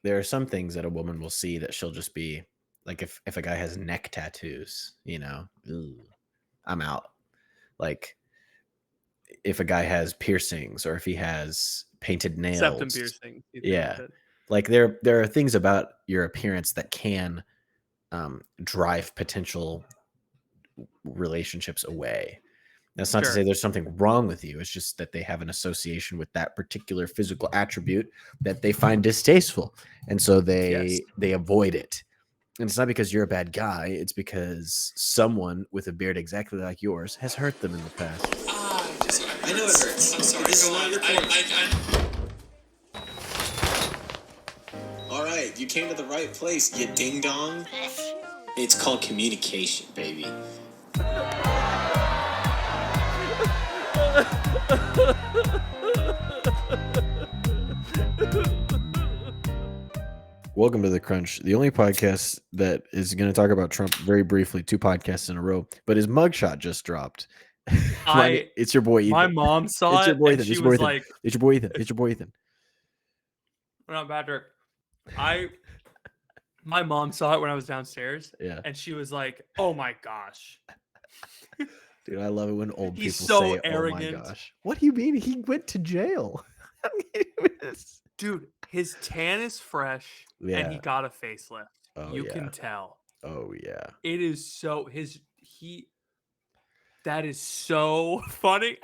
there are some things that a woman will see that she'll just be like, if a guy has neck tattoos, ooh, I'm out. Like if a guy has piercings or if he has painted Septum nails. piercing. You think Yeah. that? Like there are things about your appearance that can drive potential relationships away. That's not to say Sure. there's something wrong with you. It's just that they have an association with that particular physical attribute that they find distasteful. And so Yes. they avoid it. And it's not because you're a bad guy. It's because someone with a beard exactly like yours has hurt them in the past. I know it hurts. I'm sorry. This is not your fault. All right, you came to the right place, you ding dong. It's called communication, baby. Welcome to The Crunch, the only podcast that is going to talk about Trump very briefly, 2 podcasts in a row, but his mugshot just dropped. It's your boy My Ethan. mom saw It's your it boy and Ethan. she It's your boy was Ethan. like, It's your boy Ethan. It's your boy Ethan. "No, Patrick, my mom saw it when I was downstairs, Yeah. and she was like, "Oh my gosh." Dude, I love it when old He's people so say, arrogant. "Oh my gosh." What do you mean? He went to jail. Dude, his tan is fresh and he Yeah. got a facelift. Oh, You yeah. can tell. Oh, yeah. It is so that is so funny.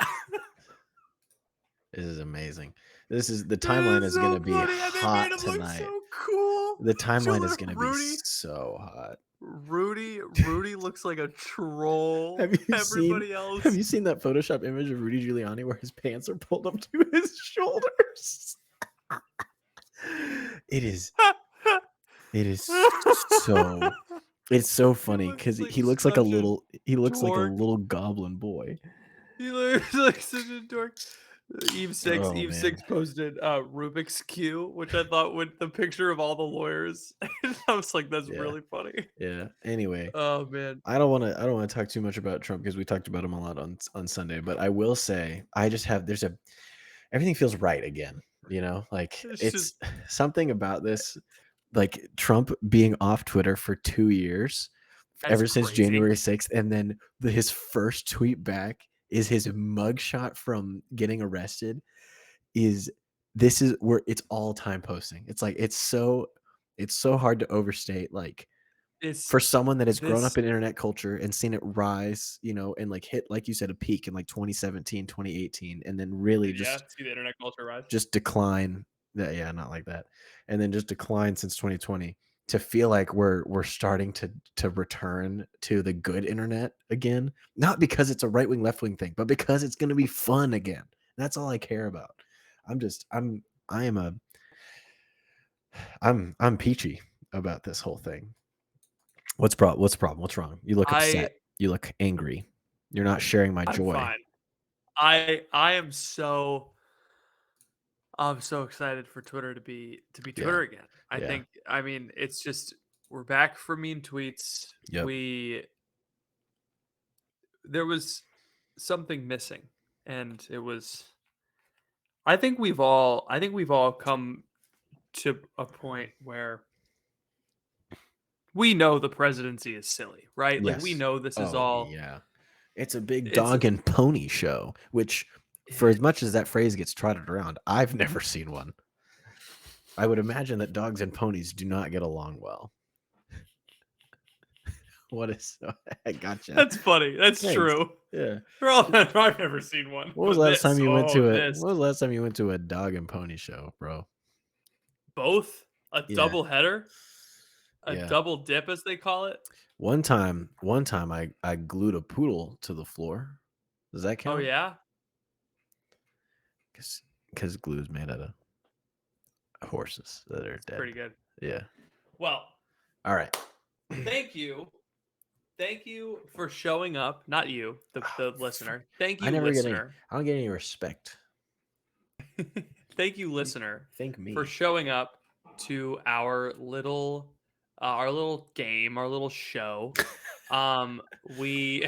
This is amazing. The timeline is going to be hot tonight. So cool. The timeline is Look, going to be Rudy. so hot. Rudy looks like a troll. Have you else. seen that Photoshop image of Rudy Giuliani where his pants are pulled up to his shoulders? It is so it's so funny because he looks like a little goblin boy. He looks like such a dork. Eve 6 posted Rubik's Cube, which I thought with the picture of all the lawyers. I was like, that's really funny. Yeah. Anyway. Oh man. I don't want to talk too much about Trump because we talked about him a lot on Sunday, but I will say everything feels right again, like it's something about this, like Trump being off Twitter for 2 years ever since January 6th. And then his first tweet back is his mugshot from getting arrested this is where it's all time posting. It's like, it's so hard to overstate. Like, for someone that has grown up in internet culture and seen it rise, and like hit, like you said, a peak in like 2017, 2018, and then really see the internet culture rise, just decline. Yeah, not like that. And then just decline since 2020 to feel like we're starting to return to the good internet again. Not because it's a right-wing, left-wing thing, but because it's going to be fun again. That's all I care about. I'm peachy about this whole thing. What's the problem? What's wrong? You look upset. You look angry. You're not sharing my joy. I'm fine. I'm so excited for Twitter to be Twitter again. I mean, it's just, we're back for mean tweets. Yep. There was something missing, and it was, I think we've all come to a point where we know the presidency is silly, right? Yes. Like, we know this is all. Yeah. It's a big dog and pony show, which, for as much as that phrase gets trotted around, I've never seen one. I would imagine that dogs and ponies do not get along well. I gotcha. That's funny. That's true. Yeah. I've never seen one. When was the last time you went to When was the last time you went to a dog and pony show, bro? Both? Double header? Double dip, as they call it? One time I glued a poodle to the floor. Does that count? Oh, yeah? Because glue is made out of horses that are dead. Pretty good. Yeah. Well. All right. Thank you for showing up. Not you, the listener. Thank you, listener. I don't get any respect. Thank you, listener. Thank me for showing up to our little game, our little show. We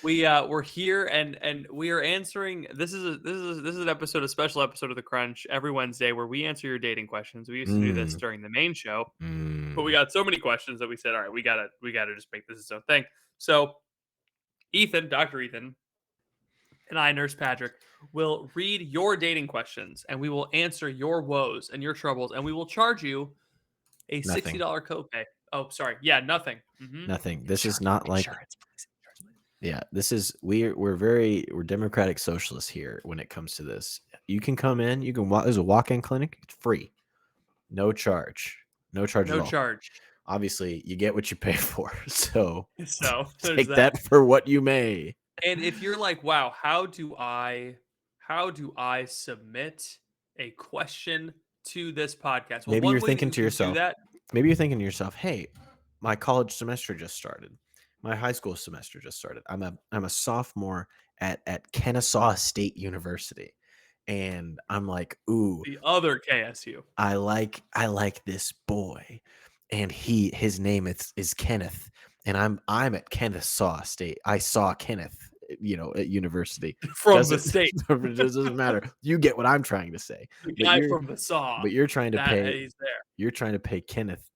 we're here and we are answering. This is an episode, a special episode of The Crunch every Wednesday where we answer your dating questions. We used to do this Mm, during the main show, but we mm. got so many questions that we said, all right, we gotta just make this its own thing. So Dr. Ethan, and I, Nurse Patrick, will read your dating questions and we will answer your woes and your troubles, and we will charge you a Nothing. $60 copay. Oh, sorry. Yeah, nothing. Nothing. This is Insurance, not like insurance, please. Insurance, please. yeah, this is we're democratic socialists here when it comes to this. You can come in, you can walk there's a walk-in clinic, it's free. No charge. No charge at No all. charge. Obviously, you get what you pay for. So So there's take that. that for what you may. And if you're like, wow, how do I submit a question to this podcast? Well, Maybe one you're way that thinking you to can do yourself, that, "Hey, my college semester just started. My high school semester just started. I'm a sophomore at Kennesaw State University." And I'm like, "Ooh, the other KSU. I like this boy, and his name is Kenneth, and I'm at Kennesaw State. I saw Kenneth, at university. From the Doesn't state. it doesn't matter. You get what I'm trying to say. The But guy you're from the saw but you're trying to that pay he's there. you're trying to pay Kenneth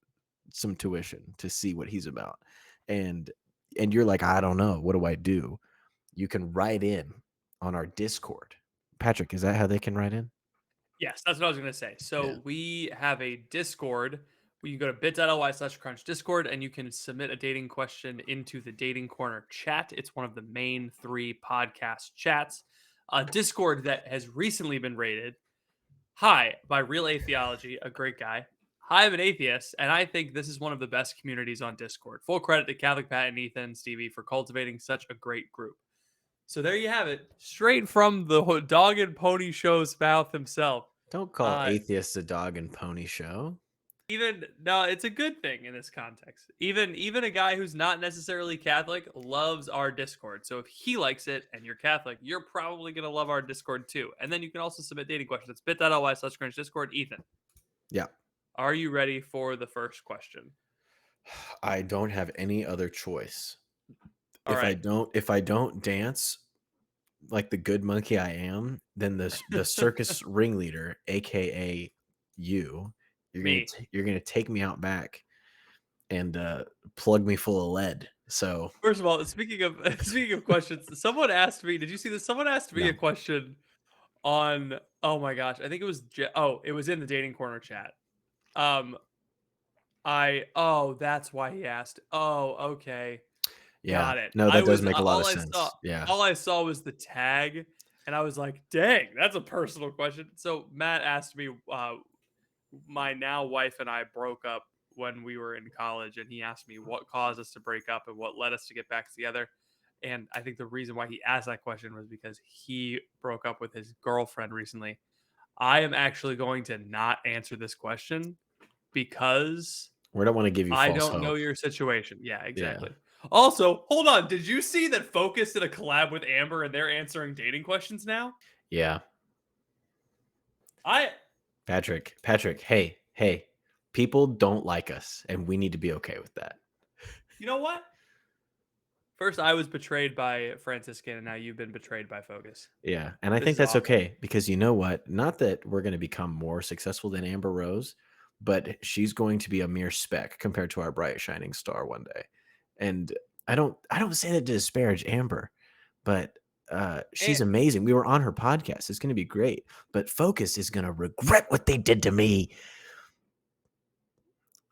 some tuition to see what he's about, and you're like, I don't know, what do I do? You can write in on our Discord. Patrick, is that how they can write in? Yes, that's what I was gonna say. Yeah. So we have a Discord where you go to bit.ly/crunch Discord and you can submit a dating question into the Dating Corner chat. It's one of the main 3 podcast chats. A Discord that has recently been rated high by Real Atheology, a great guy. Hi, I'm an atheist, and I think this is one of the best communities on Discord. Full credit to Catholic Pat and Ethan and Stevie for cultivating such a great group. So there you have it, straight from the Dog and Pony Show's mouth himself. Don't call atheists a dog and pony show. Even no, it's a good thing in this context. Even a guy who's not necessarily Catholic loves our Discord. So if he likes it and you're Catholic, you're probably gonna love our Discord too. And then you can also submit dating questions. It's bit.ly/crunch Discord. Ethan, Yeah. are you ready for the first question? I don't have any other choice. All If I right. don't dance like the good monkey I am, then the circus ringleader, aka you, Me. you're gonna take me out back and plug me full of lead. So First of all, speaking of speaking of questions, someone asked me, did you see this? Someone asked me no, a question on, oh my gosh, I think it was it was in the Dating Corner chat. Um that's why he asked. Oh, okay. yeah, Got it. no, I that does was make a lot of all I saw sense. Yeah, all I saw was the tag, and I was like, "Dang, that's a personal question." So Matt asked me, my now wife and I broke up when we were in college, and he asked me what caused us to break up and what led us to get back together. And I think the reason why he asked that question was because he broke up with his girlfriend recently. I am actually going to not answer this question because we don't want to give you I false don't know hope. your situation. Yeah, Yeah, exactly. Also, hold on. Did you see that Focus did a collab with Amber and they're answering dating questions now? yeah, I Patrick, hey, people don't like us, and we need to be okay with that. You know what? First, I was betrayed by Franciscan, and now you've been betrayed by Focus. Yeah, and I This think is that's awful. okay because you know what? Not that we're going to become more successful than Amber Rose, but she's going to be a mere speck compared to our bright shining star one day. And I don't say that to disparage Amber, but And she's amazing. We were on her podcast. It's going to be great. But Focus is going to regret what they did to me.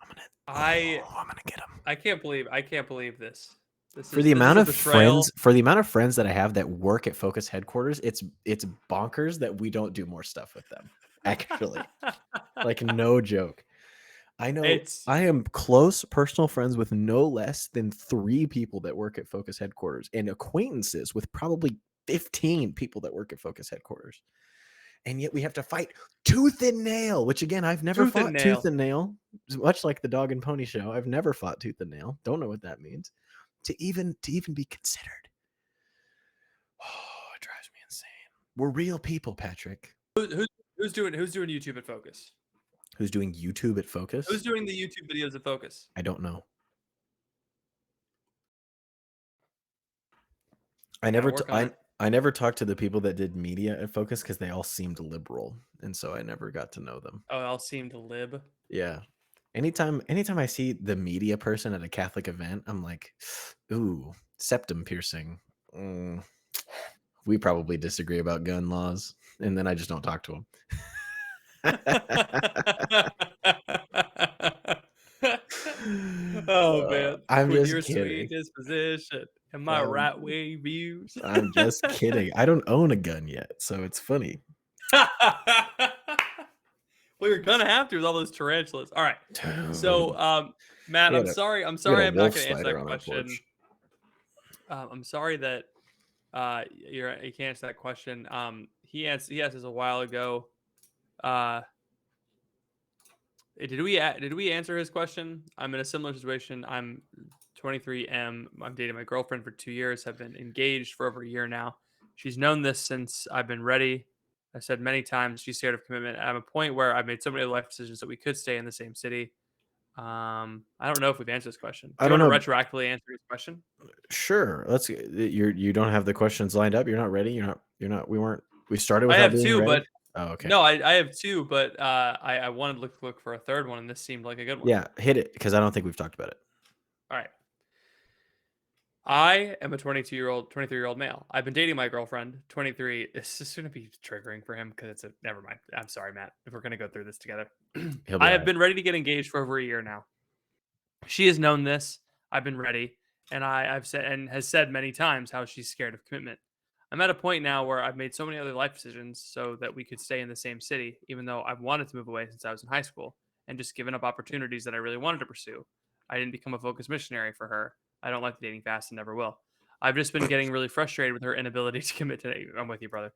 I'm gonna I I'm gonna get him. I can't believe this. This For is the this is amount a of betrayal. friends that I have that work at Focus headquarters, it's bonkers that we don't do more stuff with them. Actually, like no joke. I know It's I am close personal friends with no less than 3 people that work at Focus headquarters and acquaintances with probably 15 people that work at Focus headquarters. And yet we have to fight tooth and nail, which again, I've never tooth and fought tooth nail. and nail. Much like the dog and pony show, I've never fought tooth and nail. Don't know what that means. To even be considered. Oh, it drives me insane. We're real people, Patrick. Who's doing YouTube at Focus? Who's doing YouTube at Focus? Who's doing the YouTube videos at Focus? I don't know. I Gotta never t work on it. I never talked to the people that did media at Focus because they all seemed liberal, and so I never got to know them. Oh, I'll seem to lib. Yeah. Anytime I see the media person at a Catholic event, I'm like, "Ooh, septum piercing. Mm, we probably disagree about gun laws," and then I just don't talk to them. Oh man, I'm with just your sweet kidding. disposition and my Um, right wing views. I'm just kidding. I don't own a gun yet, so it's funny. Well, you're gonna have to with all those tarantulas. All right. So, Matt, We had I'm a sorry. I'm we had sorry. a I'm not wolf gonna answer spider that on our question. porch. I'm sorry that you can't answer that question. He asked us a while ago. Uh, did we answer his question? I'm in a similar situation. I'm 23 M. I'm dating my girlfriend for 2 years. Have been engaged for over a year now. She's known this since I've been ready. I said many times she's scared of commitment. I'm at a point where I've made so many life decisions that we could stay in the same city. I don't know if we've answered this question. I Do you don't want to know. retroactively answer his question? Sure. You don't have the questions lined up. You're not. We started I without have being two, ready. but Oh, okay. no, I have two, but I wanted to look for a third one, and this seemed like a good one. Yeah, hit it because I don't think we've talked about it. All right. I am a 23-year-old male. I've been dating my girlfriend, 23. This is going to be triggering for him because never mind. I'm sorry, Matt. If we're going to go through this together, He'll be I all have right. been ready to get engaged for over a year now. She has known this. I've been ready, and I've said and has said many times how she's scared of commitment. I'm at a point now where I've made so many other life decisions so that we could stay in the same city, even though I've wanted to move away since I was in high school, and just given up opportunities that I really wanted to pursue. I didn't become a focused missionary for her. I don't like dating fast and never will. I've just been getting really frustrated with her inability to commit to. I'm with you, brother.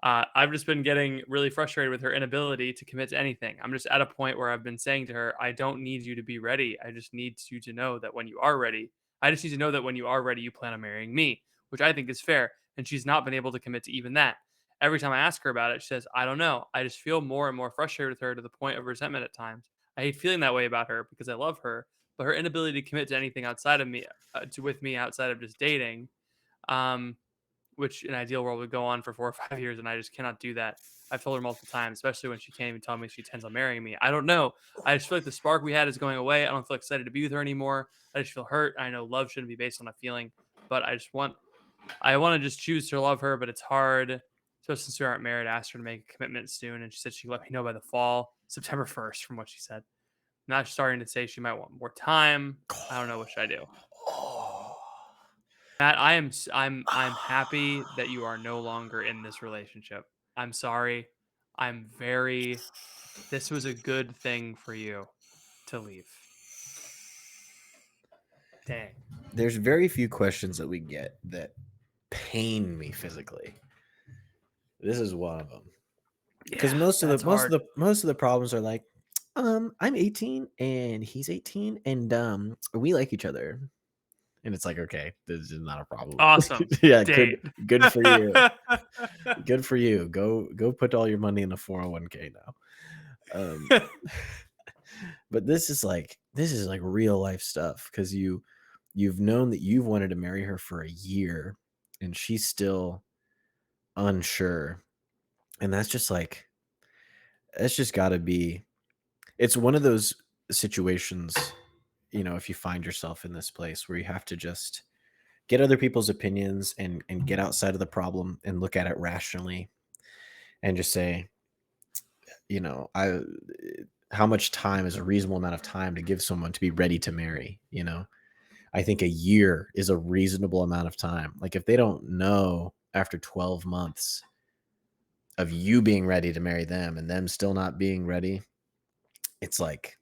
I've just been getting really frustrated with her inability to commit to anything. I'm just at a point where I've been saying to her, I don't need you to be ready. I just need you to know that when you are ready, I just need to know that when you are ready, you plan on marrying me, which I think is fair. And she's not been able to commit to even that. Every time I ask her about it, she says, I don't know. I just feel more and more frustrated with her to the point of resentment at times. I hate feeling that way about her because I love her, but her inability to commit to anything outside of me, with me outside of just dating, um, which in an ideal world would go on for 4 or 5 years, and I just cannot do that. I've told her multiple times, especially when she can't even tell me she intends on marrying me. I don't know. I just feel like the spark we had is going away. I don't feel excited to be with her anymore. I just feel hurt. I know love shouldn't be based on a feeling, but I want to just choose to love her, but it's hard. So since we aren't married, I asked her to make a commitment soon, and she said she'd let me know by the fall, September 1st, from what she said. Now she's starting to say she might want more time. I don't know what should I do. Matt, I'm happy that you are no longer in this relationship. I'm sorry. I'm very This was a good thing for you to leave. Dang. There's very few questions that we get that pain me physically. This is one of them. Because Yeah, that's hard. most of the problems are like, I'm 18 and he's 18 and we like each other. And it's like, okay, this is not a problem. Awesome. Yeah, Date. good for you. Good for you. Go put all your money in a 401k now. Um but this is like real life stuff because you've known that you've wanted to marry her for a year and she's still unsure. And that's just got to be it's one of those situations, if you find yourself in this place where you have to just get other people's opinions and get outside of the problem and look at it rationally and just say, I how much time is a reasonable amount of time to give someone to be ready to marry. I think a year is a reasonable amount of time. Like if they don't know after 12 months of you being ready to marry them and them still not being ready, it's like,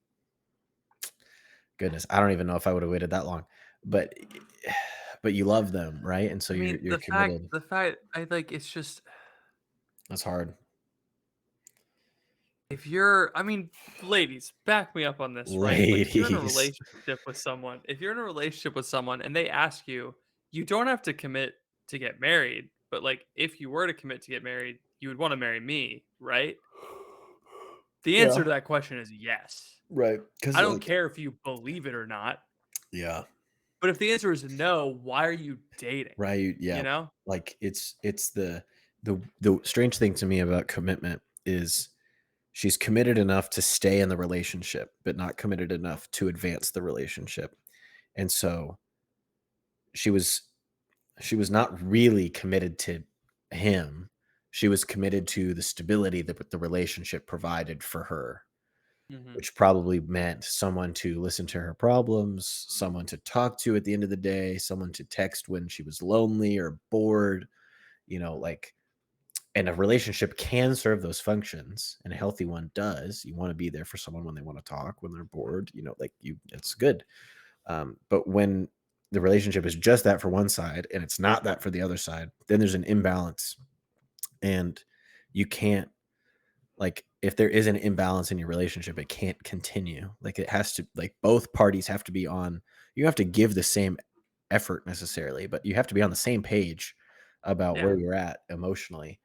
goodness, I don't even know if I would have waited that long. But but you love them, right? And so I mean, you're committed. I like it's just That's hard. if you're I mean, ladies, back me up on this, right? Like if you're in a Ladies. relationship with someone and they ask you, you don't have to commit to get married, but like if you were to commit to get married, you would want to marry me, right? The answer Yeah. to that question is yes. Right. I Because don't like, care if you believe it or not. yeah. But if the answer is no, why are you dating? Right, You yeah. know? Like, it's the strange thing to me about commitment is she's committed enough to stay in the relationship, but not committed enough to advance the relationship. And so she was she was not really committed to him. She was committed to the stability that the relationship provided for her, Mhm. which probably meant someone to listen to her problems, someone to talk to at the end of the day, someone to text when she was lonely or bored, like, and a relationship can serve those functions, and a healthy one does. You want to be there for someone when they want to talk, when they're bored, like it's good. But when the relationship is just that for one side and it's not that for the other side, then there's an imbalance. And you can't, like, if there is an imbalance in your relationship, it can't continue. Like, it has to, like, both parties have to be on, you have to give the same effort necessarily, but you have to be on the same page about Yeah. where you're at emotionally.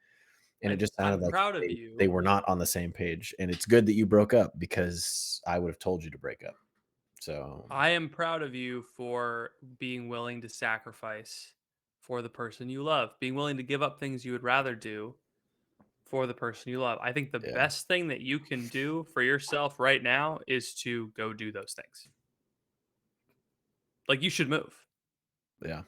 And it just sounded I'm like proud of they you. were not on the same page. And it's good that you broke up because I would have told you to break up. So, I am proud of you for being willing to sacrifice for the person you love, being willing to give up things you would rather do for the person you love. I think the yeah, best thing that you can do for yourself right now is to go do those things. Like you should move. yeah,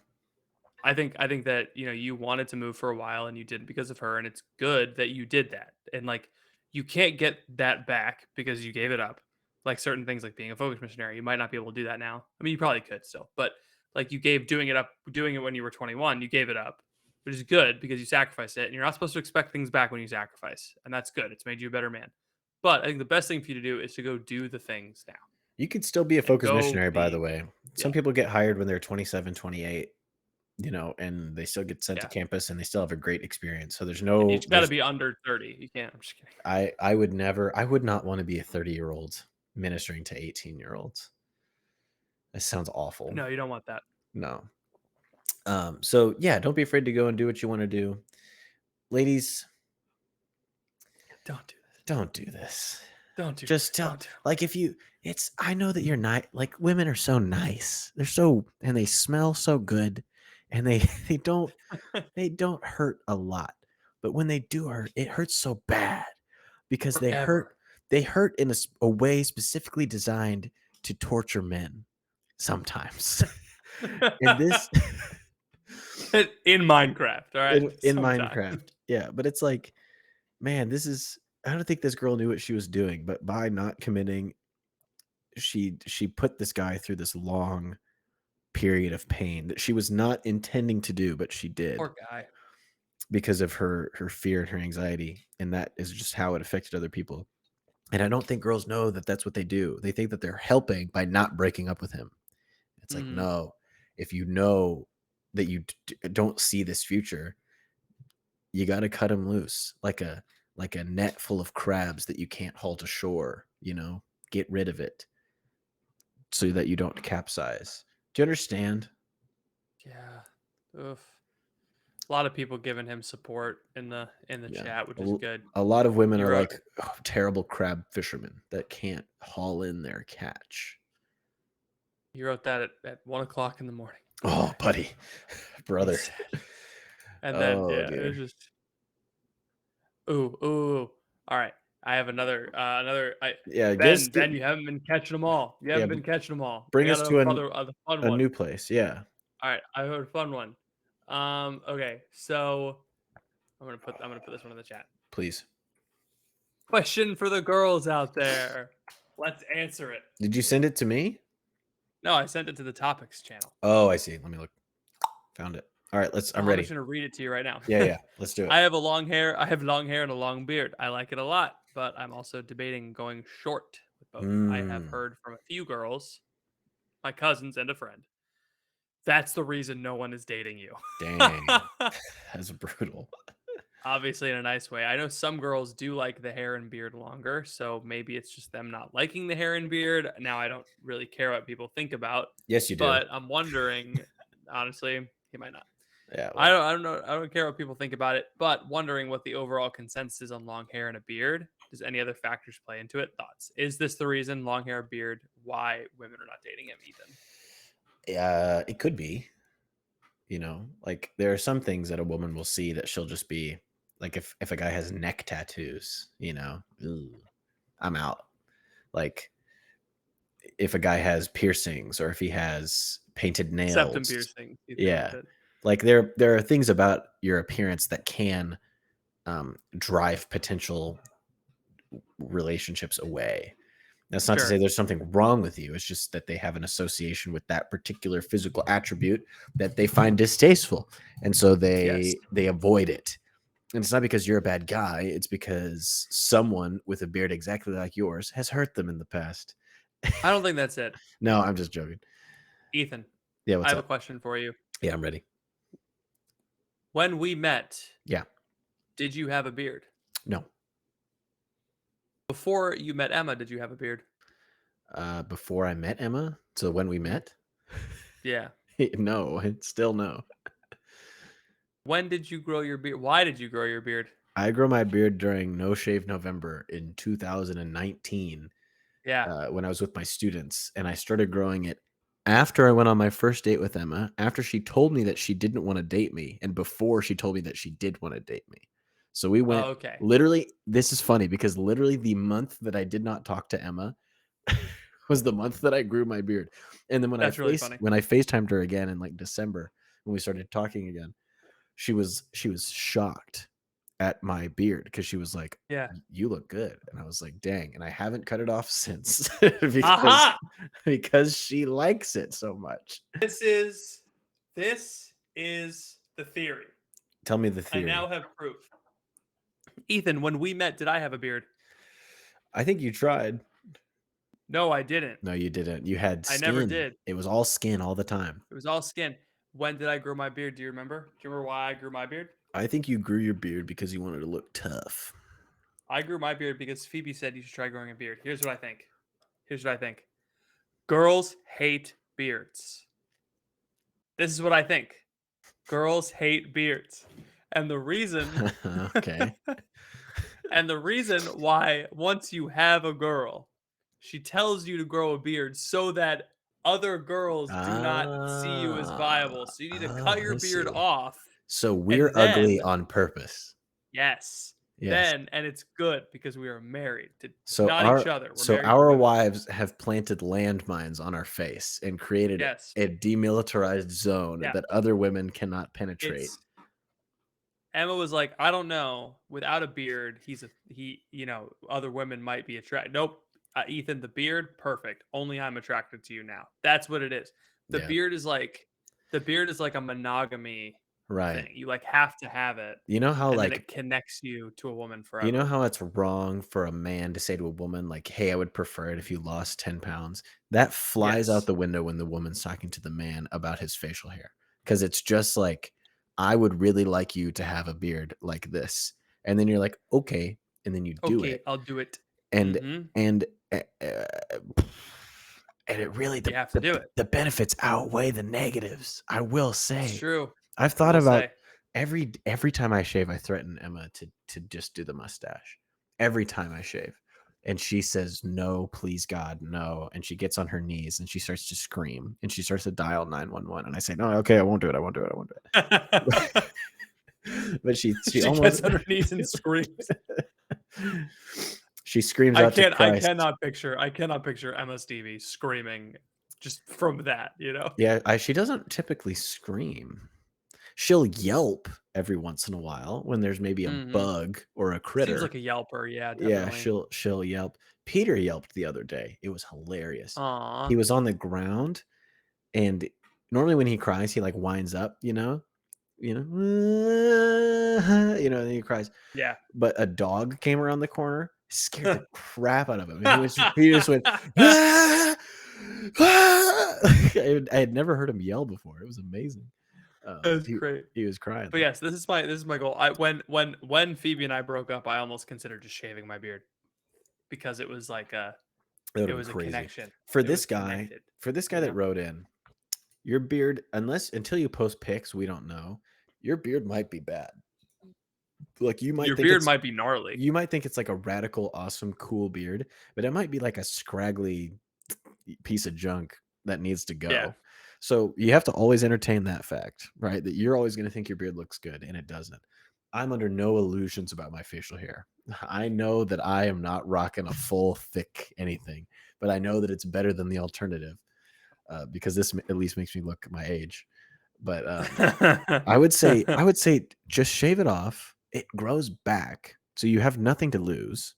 I think that, you wanted to move for a while and you didn't because of her, and it's good that you did that. And like you can't get that back because you gave it up. Like certain things like being a focus missionary, you might not be able to do that now. I mean, you probably could still, but like you gave doing it when you were 21, you gave it up, which is good because you sacrificed it, and you're not supposed to expect things back when you sacrifice. And that's good. It's made you a better man. But I think the best thing for you to do is to go do the things now you could still be a and focus go missionary, by the be way. yeah, Some people get hired when they're 27, 28, and they still get sent to yeah. campus and they still have a great experience. So You just got to there's be under 30. You can't. I'm just kidding. I would not want to be a 30-year-old ministering to 18-year-olds. That sounds awful. No, you don't want that. No. So yeah, don't be afraid to go and do what you want to do. Ladies, Don't do this. don't do this. Don't do Just this. tell, Don't do like, if you it's I know that you're not, like, women are so nice. They're so, and they smell so good, and they it. they don't hurt a lot. But when they do hurt, it hurts so bad because Forever. they hurt in a way specifically designed to torture men sometimes. And this In Minecraft, all right? in Sometimes. Minecraft. Yeah, but it's like, man, this is I don't think this girl knew what she was doing, but by not committing, she put this guy through this long period of pain that she was not intending to do, but she did Poor guy. because of her fear and her anxiety, and that is just how it affected other people. And I don't think girls know that that's what they do. They think that they're helping by not breaking up with him. It's like, Mhm. no, if you know that you don't see this future, you got to cut him loose like a net full of crabs that you can't haul to shore. Get rid of it so that you don't capsize. Do you understand? Yeah. Oof. A lot of people giving him support in the Yeah. chat, which A, is l- good. a lot of women You are wrote, like, "Oh, terrible crab fishermen that can't haul in their catch." you wrote that at 1 o'clock in the morning. Oh, buddy, It was brother. sad. And then Oh yeah, it was dear. just ooh. All right. I have another Yeah, Ben, you haven't been catching them all. You yeah, haven't been catching them all. I bring got us to a fun a one. new place. Yeah, All right, I have a fun one. Okay, so I'm gonna put this one in the chat. please. Question for the girls out there. Let's answer it. Did you send it to me? No, I sent it to the topics channel. Oh, I see. Let me look. Found it. All right, Oh, I'm I'm just ready. gonna read it to you right now. Yeah, yeah. Let's do it. I have long hair and a long beard. I like it a lot, but I'm also debating going short with both. I have Mm, heard from a few girls, my cousins, and a friend. That's the reason no one is dating you. dang, that's brutal. Obviously, in a nice way. I know some girls do like the hair and beard longer, so maybe it's just them not liking the hair and beard. Now, I don't really care what people think about, Yes, you do. but I'm wondering, honestly, he might not. Yeah, I well, don't, I don't know. I don't care what people think about it, but wondering what the overall consensus is on long hair and a beard. Does any other factors play into it? Thoughts? Is this the reason long hair, beard, why women are not dating him, Ethan? It could be, like there are some things that a woman will see that she'll just be like, if a guy has neck tattoos, ooh, I'm out. Like if a guy has piercings or if he has painted Septum nails, piercing. You think yeah, that? like there are things about your appearance that can drive potential relationships away. That's not to say Sure. there's something wrong with you. It's just that they have an association with that particular physical attribute that they find distasteful, and so Yes. they avoid it. And it's not because you're a bad guy. It's because someone with a beard exactly like yours has hurt them in the past. I don't think that's it. No, I'm just joking. Ethan, Yeah, I what's have a up? question for you. Yeah, I'm ready. When we met, Yeah, did you have a beard? no. Before you met Emma, did you have a beard? Before I met Emma, so when we Mhm. met, Yeah. no, it's still no. When did you grow your beard? Why did you grow your beard? I grew my beard during No Shave November in 2019 Yeah. when I was with my students, and I started growing it after I went on my first date with Emma, after she told me that she didn't want to date me, and before she told me that she did want to date me. So we went Oh, okay. literally, this is funny because literally the month that I did not talk to Emma was the month that I grew my beard. And then That's really funny. when I FaceTimed her again in like December when we started talking again, she was shocked at my beard because she was like, Yeah. You look good." And I was like, "Dang." And I haven't cut it off since because Aha! she likes it so much. This is this is the theory. Tell me the I now theory. have proof. Ethan, when we met, did I have a beard? I think you tried. No, I didn't. No, you didn't. You had I never skin. did. It was all skin all the time. It was all skin. When did I grow my beard? Do you remember? Do you remember why I grew my beard? I think you grew your beard because you wanted to look tough. I grew my beard because Phoebe said you should try growing a beard. Here's what I think. Here's what I think. Girls hate beards. This is what I think. Girls hate beards. And the reason Okay. and the reason why once you have a girl, she tells you to grow a beard so that other girls do not see you as viable. So you need to cut your I beard see. off So we're and ugly then on purpose. yes, Yes. and it's good because we are married to So not each our other. We're so married to our women. wives have planted landmines on our face and created Yes. a demilitarized zone Yeah. that other women cannot penetrate. It's Emma was like, I don't know. Without a beard, other women might be attracted. Nope. Ethan, the beard, perfect. Only I'm attracted to you now. That's what it is. The Yeah. beard is like the beard is like a monogamy Right. thing. You like have to have it, You know how and then like it connects you to a woman you know forever. how it's wrong for a man to say to a woman like, "Hey, I would prefer it if you lost 10 pounds." That flies out Yes. the window when the woman's talking to the man about his facial hair because it's just like, "I would really like you to have a beard like this." And then you're like, "Okay." And then you do Okay, it. I'll do it. And Mm-hmm. and uh, uh, and it really You have to do it. the benefits outweigh the negatives. I will It's say. true. I've I thought will about say. every time I shave, I threaten Emma to just do the mustache. Every time I shave. And she says, "No, please God, no." And she gets on her knees and she starts to scream and she starts to dial 911. And I say, "No, okay, I won't do it. I won't do it. I won't do it." But she She almost gets on her knees and screams. she screams out to I Christ. cannot picture Emma Stevie screaming just from that, you know? Yeah, she doesn't typically scream. She'll yelp every once in a while when there's maybe a Mhm. bug or a Seems critter. like a yelper, yeah, Yeah, definitely. she'll yelp. Peter yelped the other day. It was hilarious. Aw. He was on the ground, and normally when he cries, he, like, winds up, and he cries. Yeah. But a dog came around the corner, scared the crap out of him, and he just went, "Ah! Ah!" I had never heard him yell before. It was amazing. That's He great. he was crying, But though. yes, this is my goal. When Phoebe and I broke up, I almost considered just shaving my beard because That it would've been was a crazy. connection. For It was this guy connected, for this guy you that know? wrote in, your beard, until you post pics, we don't know. Your beard might be bad. Like Your beard might be gnarly. you might think it's like a radical, awesome, cool beard, but it might be like a scraggly piece of junk. that needs to Yeah. go. So you have to always entertain that fact, right? That you're always going to think your beard looks good and it doesn't. I'm under no illusions about my facial hair. I know that I am not rocking a full, thick anything, but I know that it's better than the alternative because this at least makes me look my age. But I would say just shave it off. It grows back, so you have nothing to lose.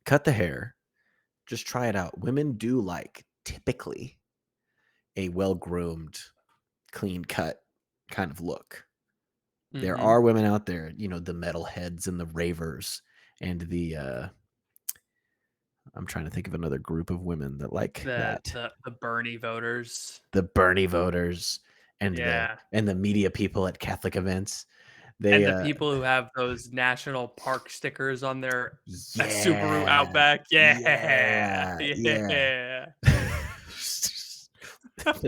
Cut the hair. Just try it out. Women do like typically a well-groomed, clean cut kind of look. There Mm-hmm. are women out there, the metalheads and the ravers and the I'm trying to think of another group of women that like The that. the Bernie voters. The Bernie voters and the Yeah. and the media people at Catholic events. And They the people who have those national park stickers on their Subaru yeah. Outback. Yeah. Yeah. Yeah. Yeah. But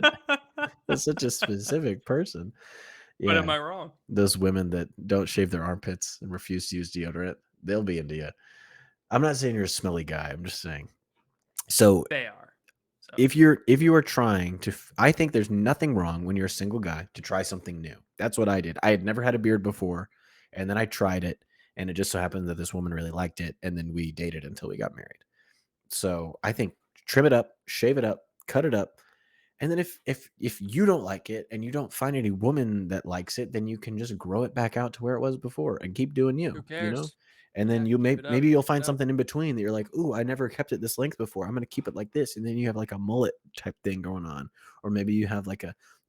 that's such a specific person. But Yeah. am I wrong? Those women that don't shave their armpits and refuse to use deodorant, they'll be into you. I'm not saying you're a smelly guy. I'm just saying. So They are. So if you are trying to, I think there's nothing wrong when you're a single guy to try something new. That's what I did. I had never had a beard before, and then I tried it, and it just so happened that this woman really liked it, and then we dated until we got married. So I think trim it up, shave it up, cut it up, and then if you don't like it and you don't find any woman that likes it, then you can just grow it back out to where it was before and keep doing who you. cares? And then Yeah, you keep it up. maybe you'll Keep find it up. something in between that you're like, "Ooh, I never kept it this length before. I'm going to keep it like this." And then you have like a mullet type thing going on. Or maybe you have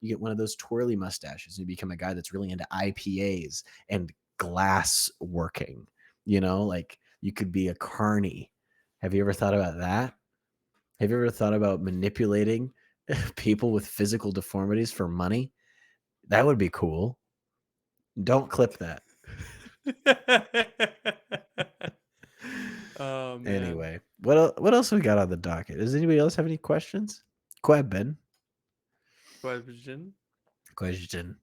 you get one of those twirly mustaches and you become a guy that's really into IPAs and glass working. Like you could be a carny. Have you ever thought about that? Have you ever thought about manipulating people with physical deformities for money? That would be cool. Don't clip that. Oh man. Anyway, what else we got on the docket? Does anybody else have any questions? Go ahead, Ben. Question. Question.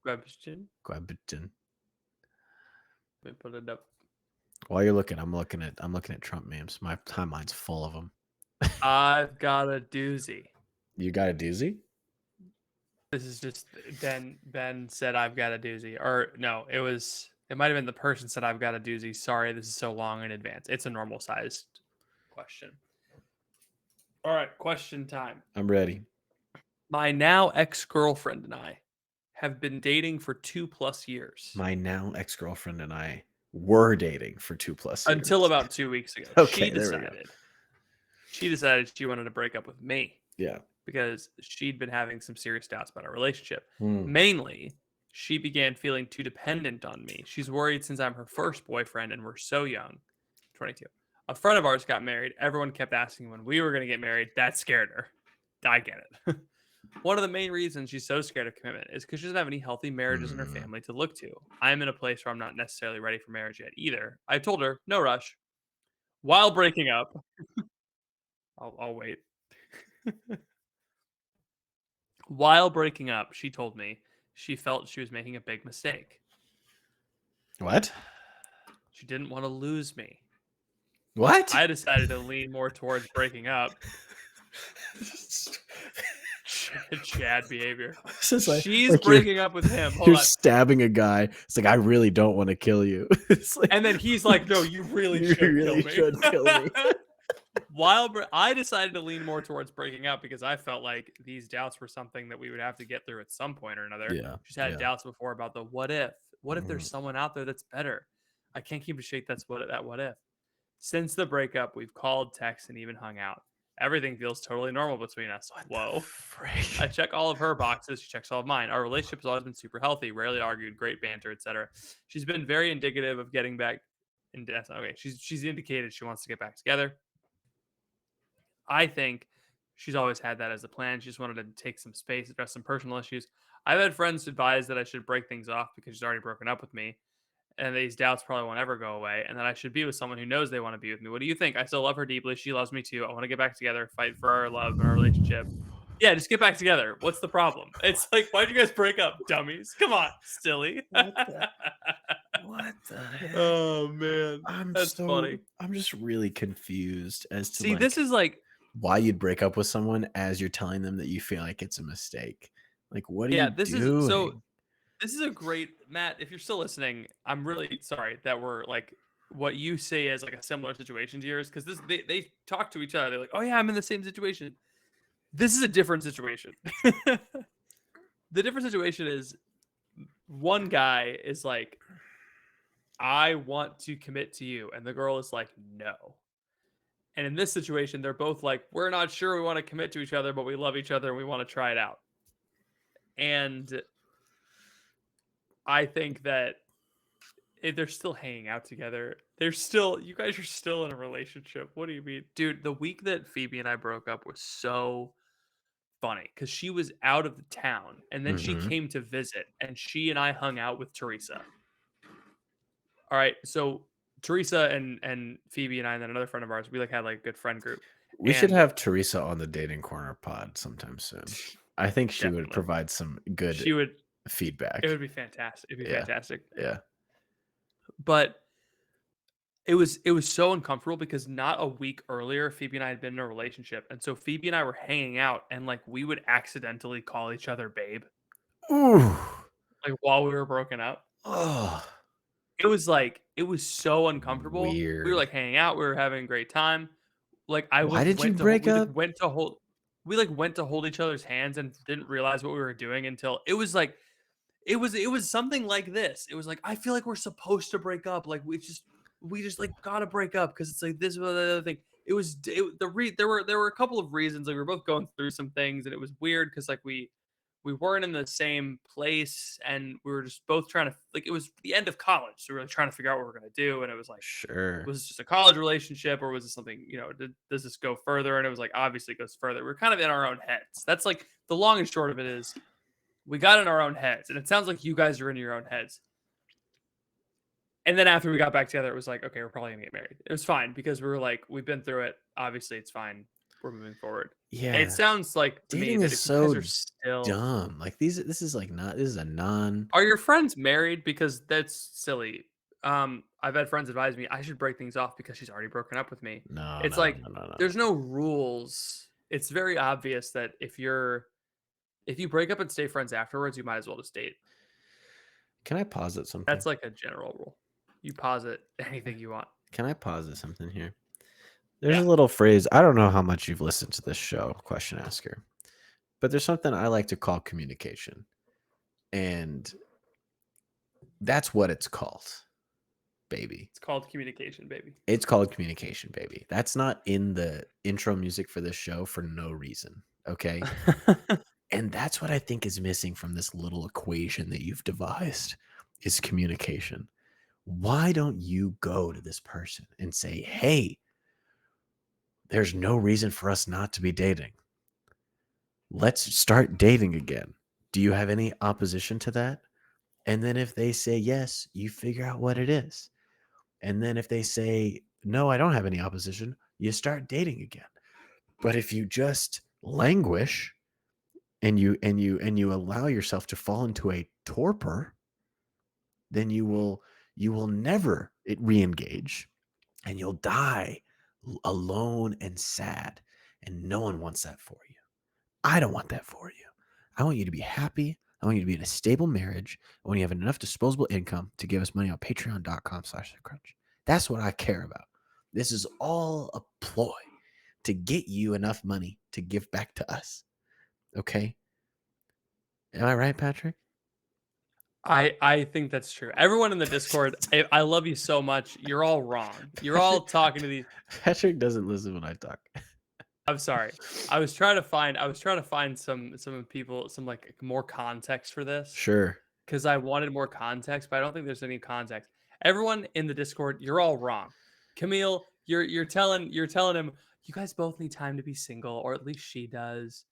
Question. Question. Let me put it up. While you're looking, I'm looking at Trump memes. My timeline's full of them. I've got a doozy. You got a doozy? This is just Ben said I've got a doozy. Or no, it might have been the person said I've got a doozy. Sorry, this is so long in advance. It's a normal sized question. All right, question time. I'm ready. My now ex-girlfriend and I have been dating for 2+ years. My now ex-girlfriend and I were dating for 2+ years. Until about 2 weeks ago. Okay, there we go. She decided she wanted to break up with me. Yeah. Because she'd been having some serious doubts about our relationship. Hmm. Mainly, she began feeling too dependent on me. She's worried since I'm her first boyfriend and we're so young. 22. A friend of ours got married. Everyone kept asking when we were going to get married. That scared her. I get it. One of the main reasons she's so scared of commitment is because she doesn't have any healthy marriages in her family to look to. I'm in a place where I'm not necessarily ready for marriage yet either. I told her, no rush. While breaking up, I'll wait. While breaking up, she told me she felt she was making a big mistake. What? She didn't want to lose me. What? I decided to lean more towards breaking up. Chad behavior. She's breaking up with him. Hold You're on. stabbing a guy. It's like, I really don't want to kill you. It's like, And then he's like, no, you really should kill me. While I decided to lean more towards breaking up because I felt like these doubts were something that we would have to get through at some point or another. Yeah. She's had doubts before about the what if. What if there's someone out there that's better? I can't keep a shake that what if. Since the breakup, we've called, texted, and even hung out. Everything feels totally normal between us. Whoa. I check all of her boxes. She checks all of mine. Our relationship has always been super healthy, rarely argued, great banter, etc. She's been very indicative of getting back. Okay, she's indicated she wants to get back together. I think she's always had that as a plan. She just wanted to take some space, address some personal issues. I've had friends advise that I should break things off because she's already broken up with me. And these doubts probably won't ever go away. And that I should be with someone who knows they want to be with me. What do you think? I still love her deeply. She loves me too. I want to get back together, fight for our love and our relationship. Yeah, just get back together. What's the problem? It's like, why'd you guys break up, dummies? Come on, silly. What the heck? Oh man, that's funny. I'm just really confused as to See, this is like why you'd break up with someone as you're telling them that you feel like it's a mistake. Like, what are Yeah, you this is so doing? this is a great Matt, if you're still listening, I'm really sorry that we're like what you say is like a similar situation to yours because this they talk to each other. They're like, "Oh yeah, I'm in the same situation." This is a different situation. The different situation is one guy is like, "I want to commit to you," and the girl is like, "No." And in this situation, they're both like, "We're not sure we want to commit to each other, but we love each other and we want to try it out." And I think that they're still hanging out together. They're still, you guys are still in a relationship. What do you mean? Dude, the week that Phoebe and I broke up was so funny because she was out of the town and then she Mhm. came to visit and she and I hung out with Teresa. All right. So Teresa and Phoebe and I and then another friend of ours, we like had like a good friend group. We should And have Teresa on the Dating Corner pod sometime soon. I think she would definitely. provide some good She would feedback. it would be fantastic. It'd be Yeah, fantastic. yeah. But it was so uncomfortable because not a week earlier, Phoebe and I had been in a relationship, and so Phoebe and I were hanging out, and like we would accidentally call each other babe, Ooh. like while we were broken up. Oh, It was so uncomfortable. We were weird. like hanging out, we were having a great time. Like I Why like did you break up? we like went to hold each other's hands and didn't realize what we were doing until it was like it was something like this. It was like, I feel like we're supposed to break up. Like we just like gotta break up because it's like this or the other thing. It was there were a couple of reasons. Like we were both going through some things, and it was weird because like we weren't in the same place, and we were just both trying to like it was the end of college, so we were like, trying to figure out what we are gonna do, and it was like. Sure. Was this just a college relationship or was it something, does this go further? And it was like, obviously it goes further. We're kind of in our own heads. That's like the long and short of it is we got in our own heads, and it sounds like you guys are in your own heads. And then after we got back together, it was like, okay, we're probably gonna get married. It was fine because we were like, we've been through it. Obviously, it's fine. We're moving forward. And it Yeah. sounds like to me Dating that is if you guys so are still, dumb. Like this is like not this is a non are your friends married? Because that's silly. I've had friends advise me I should break things off because she's already broken up with me. no, It's no, like no, no, no. there's no rules. It's very obvious that if you break up and stay friends afterwards, you might as well just date. Can I posit something? That's like a general rule. You posit anything you want. Can I posit something here? There's Yeah. a little phrase. I don't know how much you've listened to this show, Question Asker, but there's something I like to call communication. And that's what it's called, baby. It's called communication, baby. It's called communication, baby. That's not in the intro music for this show for no reason. Okay. And that's what I think is missing from this little equation that you've devised is communication. Why don't you go to this person and say, hey, there's no reason for us not to be dating. Let's start dating again. Do you have any opposition to that? And then if they say yes, you figure out what it is. And then if they say, no, I don't have any opposition, you start dating again. But if you just languish and you allow yourself to fall into a torpor, then you will never re-engage and you'll die alone and sad. And no one wants that for you. I don't want that for you. I want you to be happy. I want you to be in a stable marriage. I want you to have enough disposable income to give us money on patreon.com/crunch. That's what I care about. This is all a ploy to get you enough money to give back to us. Okay? Am I right, Patrick? I think that's true. Everyone in the Discord, I love you so much. You're all wrong. You're all talking to these. Patrick doesn't listen when I talk. I'm sorry. I was trying to find some people some like more context for this Sure. because I wanted more context, but I don't think there's any context. Everyone in the Discord, you're all wrong. Camille, you're telling him you guys both need time to be single, or at least she does.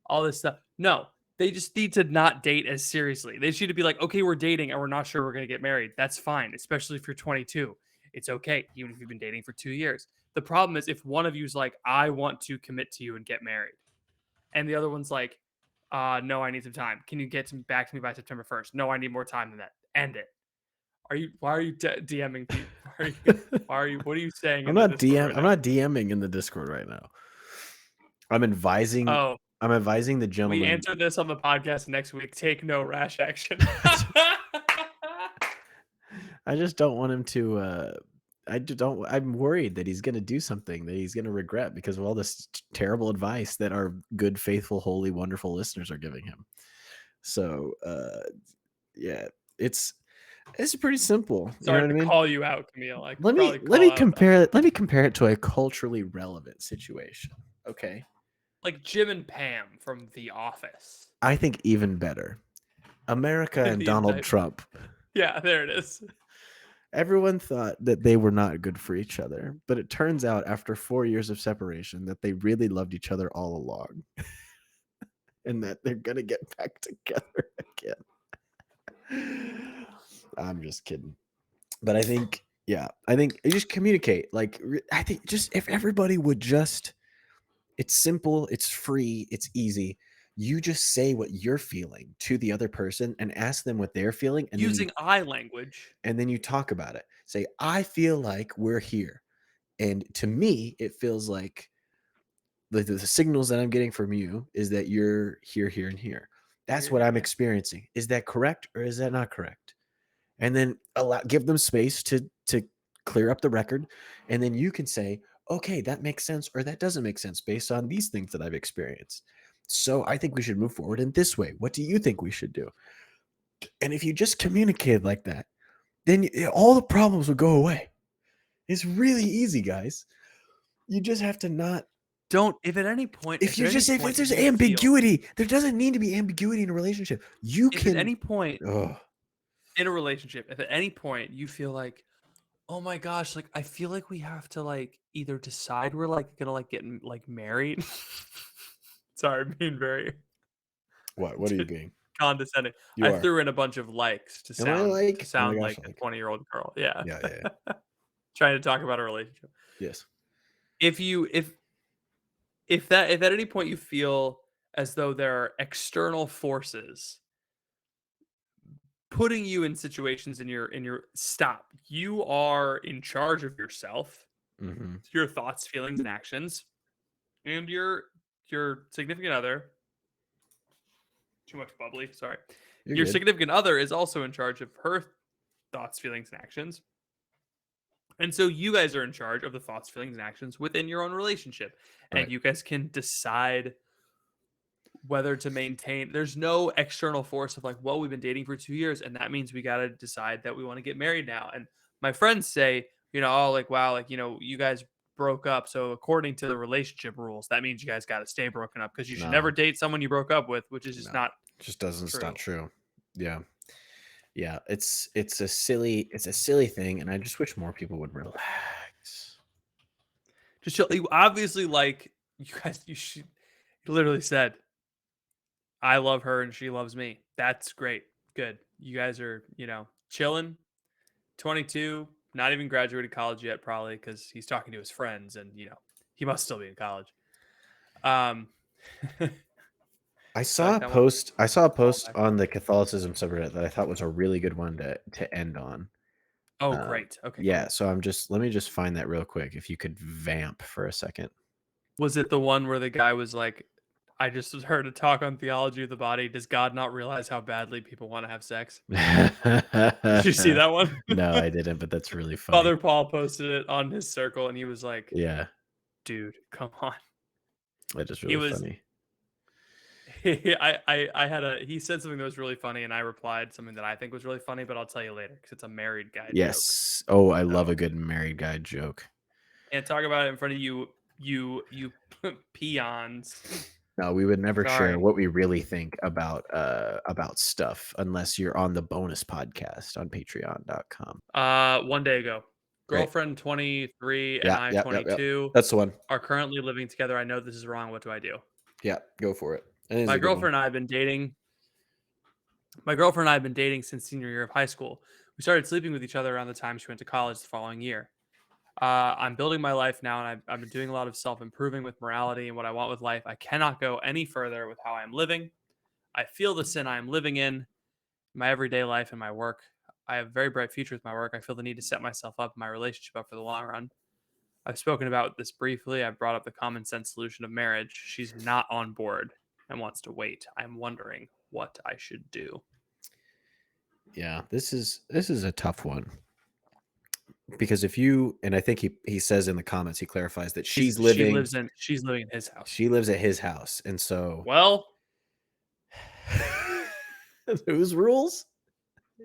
All this stuff. No, they just need to not date as seriously. They should be like, okay, we're dating and we're not sure we're gonna get married. That's fine, especially if you're 22. It's okay, even if you've been dating for 2 years. The problem is if one of you's like, I want to commit to you and get married, and the other one's like, no, I need some time. Can you back to me by September 1st? No, I need more time than that. End it. Why are you DMing people? What are you saying in the Discord right I'm now? not DMing in the Discord right now. I'm advising Oh, I'm advising the we gentleman. answer this on the podcast next week. Take no rash action. I just don't want him to. I just don't. I'm worried that he's going to do something that he's going to regret because of all this terrible advice that our good, faithful, holy, wonderful listeners are giving him. So, yeah, it's it's pretty simple. You know Sorry what I to mean? call you out, Camille. I could Let me probably let call me out compare it. Let me compare it to a culturally relevant situation. Okay, like Jim and Pam from The Office. I think even better. America and The Donald indictment. Trump. Yeah, there it is. Everyone thought that they were not good for each other, but it turns out after 4 years of separation that they really loved each other all along and that they're gonna get back together again. I'm just kidding. But I think, yeah, I think you just communicate. Like, I think just if everybody would just, it's simple, it's free, it's easy. You just say what you're feeling to the other person and ask them what they're feeling, Using eye language. and then you talk about it. Say, I feel like we're here. And to me, it feels like the signals that I'm getting from you is that you're here, here, and here. That's what I'm Yeah. experiencing. Is that correct or is that not correct? And then give them space to clear up the record, and then you can say, okay, that makes sense or that doesn't make sense based on these things that I've experienced. So I think we should move forward in this way. What do you think we should do? And if you just communicate like that, then all the problems will go away. It's really easy, guys. You just have to not. Don't if at any point If you just say, if there's you feel ambiguity, there doesn't need to be ambiguity in a relationship. You if at can. any point Oh, in a relationship, if at any point you feel like, oh my gosh, like I feel like we have to like either decide we're like gonna like get like married. Sorry, I'm being very what? What are you being? condescending. You I are. threw in a bunch of likes to Am I sound like? Oh my gosh, like a like. 20-year-old girl. Yeah. Yeah, yeah, yeah. Trying to talk about a relationship. Yes. If you if at any point you feel as though there are external forces putting you in situations in your stop. You are in charge of yourself, Mm-hmm. your thoughts, feelings, and actions, and your significant other. Too much bubbly. Sorry. You're Your good. significant other is also in charge of her thoughts, feelings, and actions. And so you guys are in charge of the thoughts, feelings, and actions within your own relationship. And Right. you guys can decide whether to maintain. There's no external force of like, well, we've been dating for 2 years, and that means we got to decide that we want to get married now. And my friends say, oh, like, wow, like, you guys broke up. So according to the relationship rules, that means you guys got to stay broken up because you should never No, date someone you broke up with, which is just no. not Just doesn't. It's not true. true. Yeah. Yeah. It's a silly thing, and I just wish more people would relax. Just you obviously like you guys. You literally said, "I love her and she loves me." That's great. Good. You guys are chilling. 22, not even graduated college yet, probably because he's talking to his friends, and he must still be in college. Um, I I saw like a that one. post. I saw a post Callback. on the Catholicism subreddit that I thought was a really good one to end on. Oh, great. Okay, Yeah. cool. So let me just find that real quick. If you could vamp for a second. Was it the one where the guy was like, "I just heard a talk on theology of the body. Does God not realize how badly people want to have sex?" Did you see that one? No, I didn't, but that's really funny. Father Paul posted it on his circle, and he was like, Yeah, "Dude, come on." that is He really was funny. I had he said something that was really funny, and I replied something that I think was really funny, but I'll tell you later because it's a married guy joke. Yes. Oh, I love So a good married guy joke. can't talk about it in front of you peons. No, we would never share Sorry. what we really think about stuff unless you're on the bonus podcast on patreon.com. 1 day ago, Great. girlfriend 23 and Yeah, I yeah, yeah, yeah. 22 That's the one. are currently living together. I know this is wrong. What do I do? Yeah, go for it. It is My a good one. girlfriend and I have been dating. My girlfriend and I have been dating since senior year of high school. We started sleeping with each other around the time she went to college the following year. I'm building my life now, and I've been doing a lot of self improving with morality and what I want with life. I cannot go any further with how I'm living. I feel the sin I am living in my everyday life and my work. I have a very bright future with my work. I feel the need to set myself up and my relationship up for the long run. I've spoken about this briefly. I've brought up the common sense solution of marriage. She's not on board and wants to wait. I'm wondering what I should do. Yeah, this is a tough one because if you and I think he says in the comments he clarifies that She's living in his house. she lives at his house, and so Well, whose rules?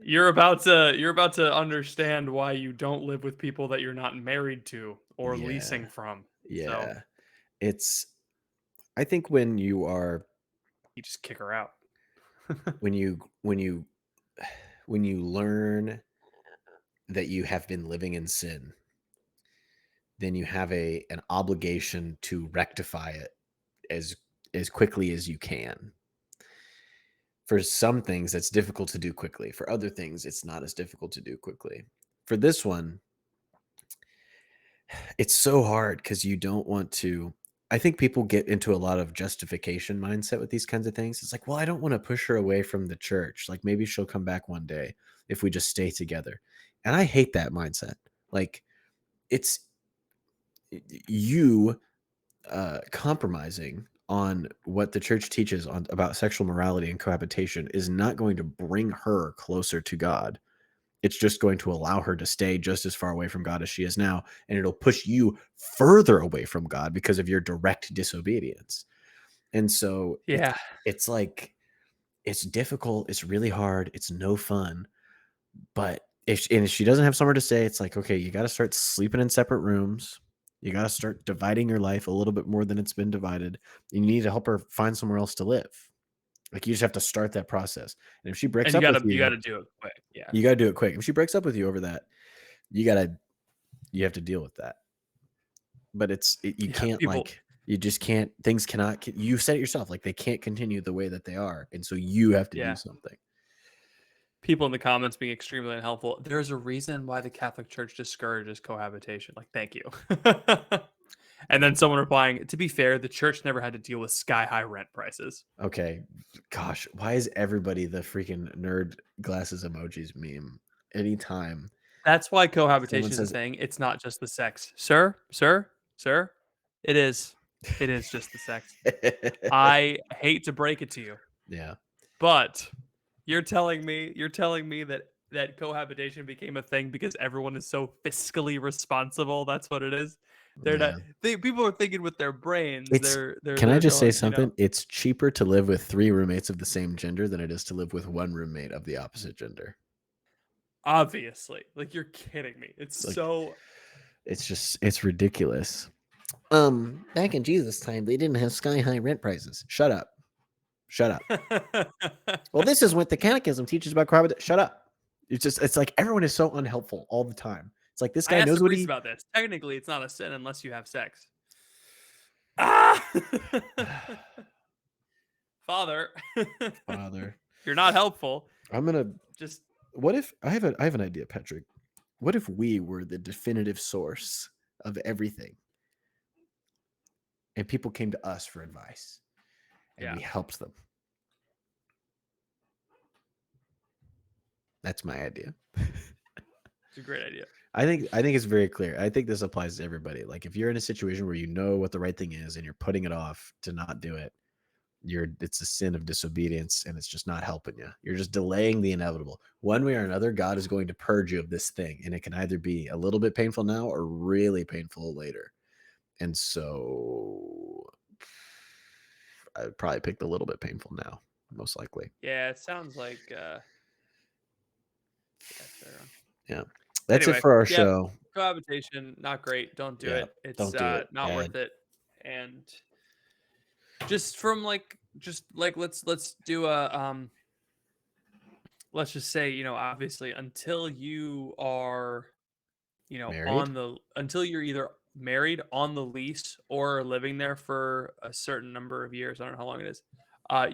you're about to understand why you don't live with people that you're not married to or Yeah, leasing from. So yeah. It's I think when you are you just kick her out. when you when you when you learn that you have been living in sin, then you have an obligation to rectify it as as quickly as you can. For some things that's difficult to do quickly. For other things it's not as difficult to do quickly. For this one, it's so hard cuz you don't want to I think people get into a lot of justification mindset with these kinds of things. It's like, well, I don't want to push her away from the church. Like maybe she'll come back one day if we just stay together. And I hate that mindset. Like it's you compromising on what the church teaches on about sexual morality and cohabitation is not going to bring her closer to God. It's just going to allow her to stay just as far away from God as she is now, and it'll push you further away from God because of your direct disobedience. And so Yeah. it's like it's difficult, it's really hard, it's no fun. But if she doesn't have somewhere to stay, it's like, okay, you got to start sleeping in separate rooms. You got to start dividing your life a little bit more than it's been divided. You need to help her find somewhere else to live. Like you just have to start that process. And if she breaks And up with you you, gotta do it quick. Yeah. you got to do it quick. If she breaks up with you over that, you got to you have to deal with that. But you Yeah. can't like you just can't things cannot you said it yourself like they can't continue the way that they are. And so you have to do Yeah. something. People in the comments being extremely unhelpful. There's a reason why the Catholic Church discourages cohabitation. Like, thank you. And then someone replying, to be fair, the church never had to deal with sky high rent prices. Okay. Gosh, why is everybody the freaking nerd glasses emojis meme? Anytime That's why someone cohabitation is a says thing. It's not just the sex. Sir, sir, sir. It is. It is just the sex. I hate to break it to you, yeah. but you're telling me that cohabitation became a thing because everyone is so fiscally responsible. That's what it is. They're not. Yeah. People are thinking with their brains. It's They're can I they're just say going. something? It's cheaper to live with 3 roommates of the same gender than it is to live with 1 roommate of the opposite gender. Obviously, like you're kidding me. It's Like so. it's ridiculous. Back in Jesus' time, they didn't have sky high rent prices. Shut up. Shut up. Well, this is what the catechism teaches about cohabitation. Shut up. It's like everyone is so unhelpful all the time. It's like this I guy asked the knows what priest he about this. Technically, it's not a sin unless you have sex. Ah, Father, Father. you're not helpful. I'm gonna. Just What if I have an idea, Patrick? What if we were the definitive source of everything, and people came to us for advice, and yeah, we helped them? That's my idea. it's a great idea. I think it's very clear. I think this applies to everybody. Like if you're in a situation where you know what the right thing is and you're putting it off to not do it, it's a sin of disobedience and it's just not helping you. You're just delaying the inevitable. One way or another, God is going to purge you of this thing, and it can either be a little bit painful now or really painful later. And so I'd probably pick the little bit painful now, most likely. Yeah, it sounds like. Yeah, fair on. Yeah. That's it Anyway, for our yep. show. Cohabitation, not great. Don't do Yeah. it. It's Don't do it. not Bad. worth it. And just like let's do a let's just say, obviously until you are, Married? until you're either married on the lease or living there for a certain number of years, I don't know how long it is.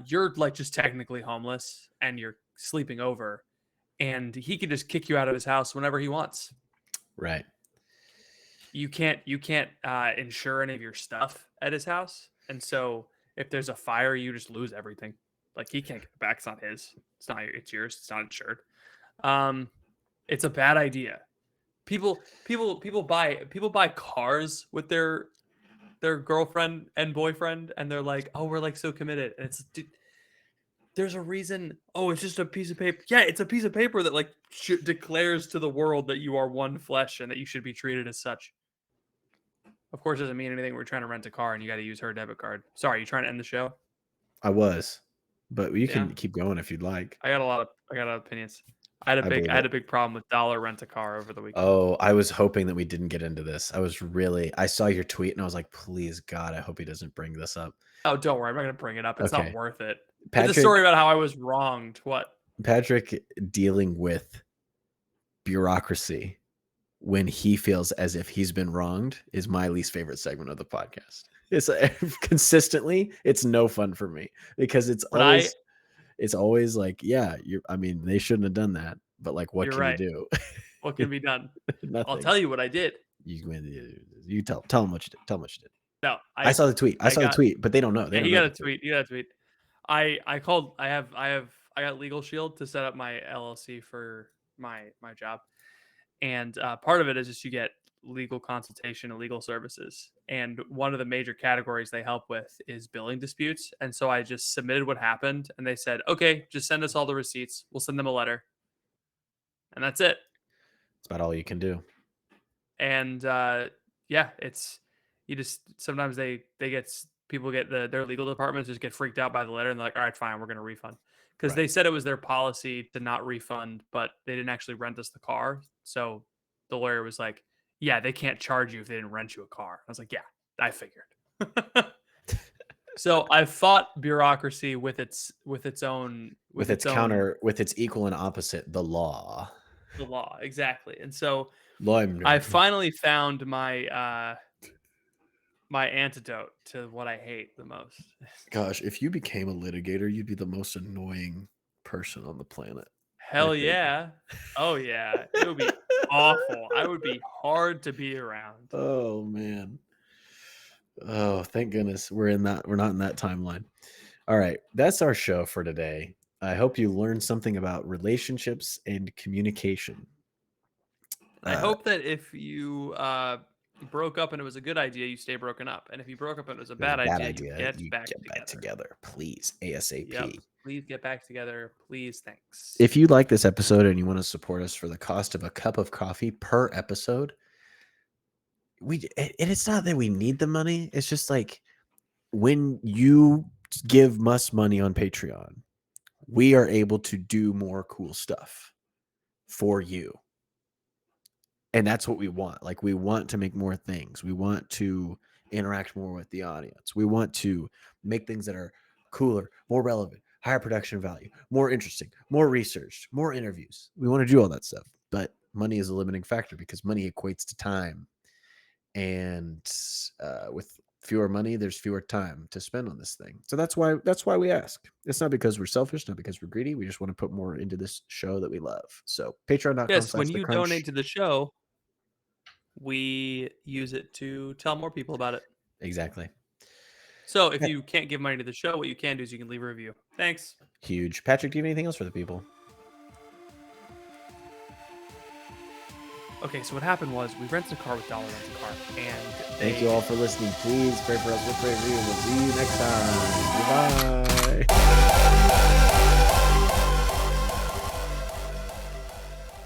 You're like just technically homeless and you're sleeping over, and he can just kick you out of his house whenever he wants. Right. You can't insure any of your stuff at his house, and so if there's a fire, you just lose everything. Like he can't get it back. It's not his. It's not. It's yours. It's not insured. Um, it's a bad idea. People buy cars with their girlfriend and boyfriend, and they're like, oh, we're like so committed. And it's, dude, there's a reason. Oh, it's just a piece of paper. Yeah, it's a piece of paper that like declares to the world that you are one flesh and that you should be treated as such. Of course, it doesn't mean anything. We're trying to rent a car and you got to use her debit card. Sorry, you trying to end the show? I was, but you Yeah. can keep going if you'd like. I got a lot of opinions. I had believe a it. big problem with dollar rent a car over the weekend. Oh, I was hoping that we didn't get into this. I saw your tweet and I was like, please God, I hope he doesn't bring this up. Oh, don't worry. I'm not going to bring it up. It's Okay. not worth it. Patrick, It's a story about how I was wronged. What? Patrick dealing with bureaucracy when he feels as if he's been wronged is my least favorite segment of the podcast. It's consistently, it's no fun for me because it's always like, yeah, they shouldn't have done that, but like, what can you do? What can be done? Nothing. I'll tell you what I did. You tell them what you did. Tell them what you did. No, I saw the tweet. I saw the tweet, but they don't know. They don't you know got a tweet. You got a tweet. I called. I got Legal Shield to set up my LLC for my job, and part of it is just you get legal consultation and legal services. And one of the major categories they help with is billing disputes. And so I just submitted what happened, and they said, "Okay, just send us all the receipts. We'll send them a letter." And that's it. It's about all you can do. And yeah, it's you just sometimes people get their legal departments just get freaked out by the letter and they're like, all right, fine, we're going to refund, because they said it was their policy to not refund, but they didn't actually rent us the car. So the lawyer was like, yeah, they can't charge you if they didn't rent you a car. I was like, yeah, I figured. So I fought bureaucracy with its equal and opposite, the law. The law, exactly. And so I finally found my my antidote to what I hate the most. Gosh, if you became a litigator, you'd be the most annoying person on the planet. Hell yeah. Oh yeah. It would be awful. I would be hard to be around. Oh man. Oh, thank goodness we're not in that timeline. All right, that's our show for today. I hope you learned something about relationships and communication. I hope that if you broke up and it was a good idea, you stay broken up. And if you broke up and it was a bad idea, you get back together. Please, ASAP. Yep. Please get back together. Please, thanks. If you like this episode and you want to support us for the cost of a cup of coffee per episode, it's not that we need the money. It's just like when you give us money on Patreon, we are able to do more cool stuff for you. And that's what we want. Like, we want to make more things. We want to interact more with the audience. We want to make things that are cooler, more relevant, higher production value, more interesting, more researched, more interviews. We want to do all that stuff. But money is a limiting factor because money equates to time. And with fewer money, there's fewer time to spend on this thing. So that's why we ask. It's not because we're selfish, not because we're greedy. We just want to put more into this show that we love. So patreon.com. Yes, when you donate to the show, we use it to tell more people about it. Exactly. So if you can't give money to the show, what you can do is you can leave a review. Thanks. Huge. Patrick, do you have anything else for the people? Okay, so what happened was we rented a car with dollar rent a car, and thank you all for listening. Please pray for us. We'll pray for you. We'll see you next time. Goodbye.